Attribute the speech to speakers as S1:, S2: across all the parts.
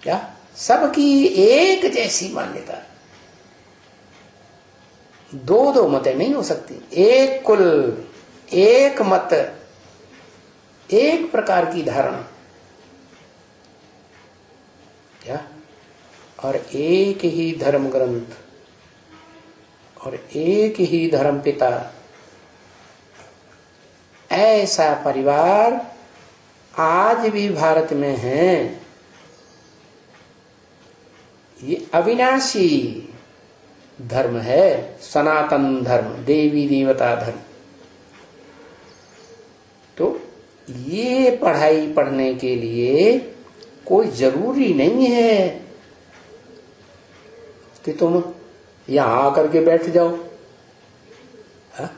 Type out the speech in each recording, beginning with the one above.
S1: क्या सबकी एक जैसी मान्यता, दो दो मतें नहीं हो सकती, एक कुल, एक मत, एक प्रकार की धारणा, क्या, और एक ही धर्म ग्रंथ और एक ही धर्म पिता। ऐसा परिवार आज भी भारत में है। ये अविनाशी धर्म है, सनातन धर्म, देवी देवता धर्म। तो ये पढ़ाई पढ़ने के लिए कोई जरूरी नहीं है कि तुम यहां आकर के बैठ जाओ, हा?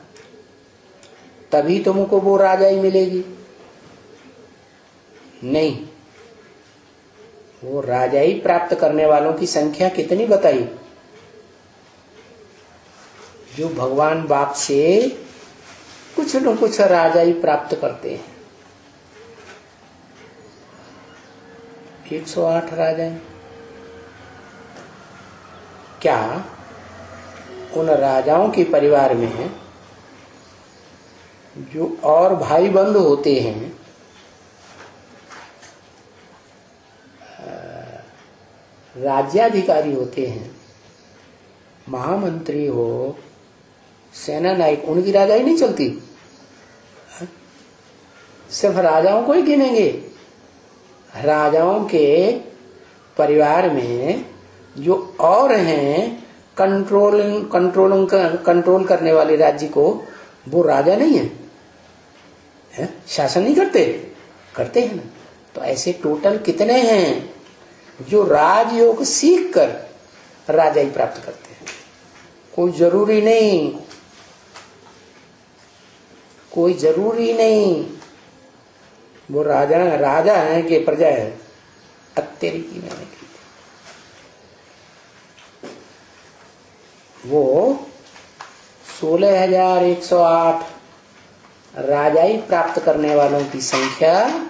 S1: तभी तुमको वो राजाई मिलेगी। नहीं, वो राजाई प्राप्त करने वालों की संख्या कितनी बताई? जो भगवान बाप से कुछ न कुछ राजाई प्राप्त करते हैं। 108 राजाएं। क्या उन राजाओं के परिवार में जो और भाई बंद होते हैं, राज्याधिकारी होते हैं, महामंत्री हो, सेना नायक, उनकी राजाई नहीं चलती? सिर्फ राजाओं को ही गिनेंगे। राजाओं के परिवार में जो और हैं कंट्रोल करने वाले राज्य को, वो राजा नहीं है? शासन नहीं करते? करते हैं ना। तो ऐसे टोटल कितने हैं जो राजयोग सीख कर राजाई प्राप्त करते हैं? कोई जरूरी नहीं, कोई जरूरी नहीं वो राजा है कि प्रजा है। अत्यधिक मैंने की वो 16,108 राजाई प्राप्त करने वालों की संख्या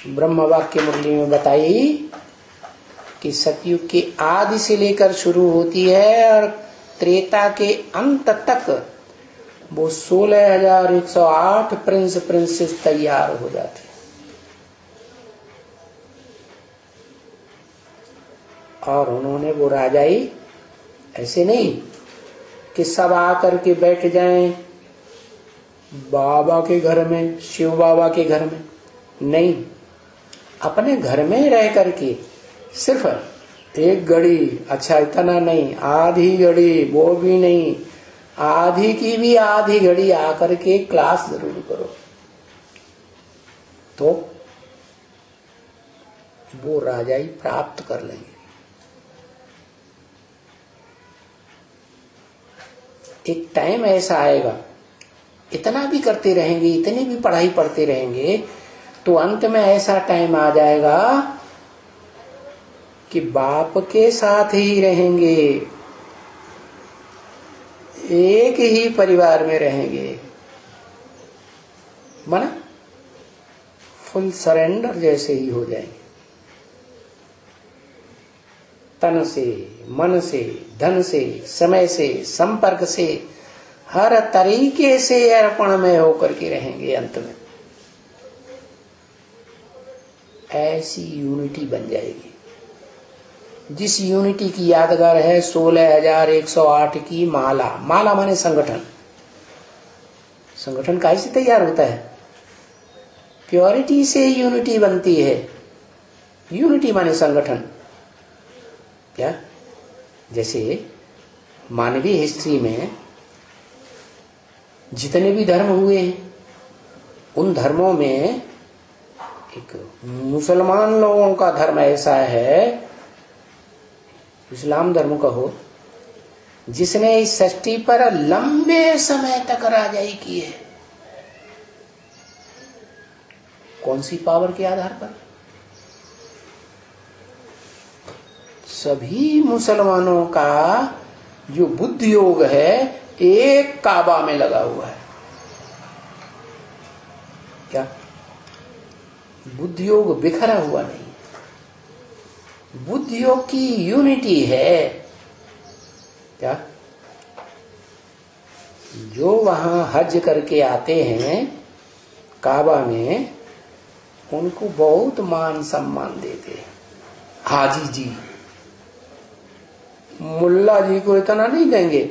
S1: ब्रह्म वाक्य मुरली में बताई कि सतयुग के आदि से लेकर शुरू होती है और त्रेता के अंत तक वो 16,108 प्रिंस प्रिंसेस तैयार हो जाते हैं। और उन्होंने वो राजाई ऐसे नहीं कि सब आकर के बैठ जाएं बाबा के घर में, शिव बाबा के घर में, नहीं, अपने घर में रह करके सिर्फ एक घड़ी, अच्छा इतना नहीं, आधी घड़ी, वो भी नहीं, आधी की भी आधी घड़ी आकर के क्लास जरूर करो, तो वो राजाई प्राप्त कर लेंगे। एक टाइम ऐसा आएगा, इतना भी करते रहेंगे, इतनी भी पढ़ाई पढ़ते रहेंगे, तो अंत में ऐसा टाइम आ जाएगा कि बाप के साथ ही रहेंगे, एक ही परिवार में रहेंगे, माना फुल सरेंडर जैसे ही हो जाएंगे। तन से, मन से, धन से, समय से, संपर्क से, हर तरीके से अर्पण में होकर के रहेंगे। अंत में ऐसी यूनिटी बन जाएगी जिस यूनिटी की यादगार है 16,108 की माला। माला माने संगठन। संगठन काहे से तैयार होता है? प्योरिटी से यूनिटी बनती है। यूनिटी माने संगठन। क्या? जैसे मानवीय हिस्ट्री में जितने भी धर्म हुए हैं, उन धर्मों में एक मुसलमान लोगों का धर्म ऐसा है, इस्लाम धर्म कहो, जिसने इस सृष्टि पर लंबे समय तक राजाई की है। कौन सी पावर के आधार पर? सभी मुसलमानों का जो बुद्धि योग है एक काबा में लगा हुआ है। क्या? बुद्धि योग बिखरा हुआ नहीं, बुद्धियों की यूनिटी है। क्या? जो वहां हज करके आते हैं काबा में, उनको बहुत मान सम्मान देते हैं। हाजी जी, मुल्ला जी को इतना नहीं देंगे,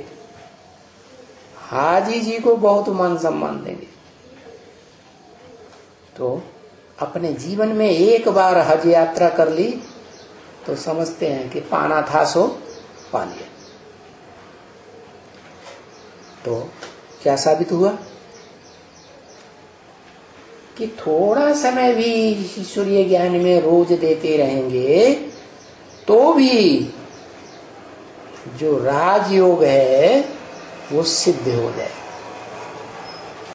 S1: हाजी जी को बहुत मान सम्मान देंगे। तो अपने जीवन में एक बार हज यात्रा कर ली तो समझते हैं कि पाना था सो पा लिया। तो क्या साबित हुआ कि थोड़ा समय भी ईश्वरीय ज्ञान में रोज देते रहेंगे तो भी जो राजयोग है वो सिद्ध हो जाए।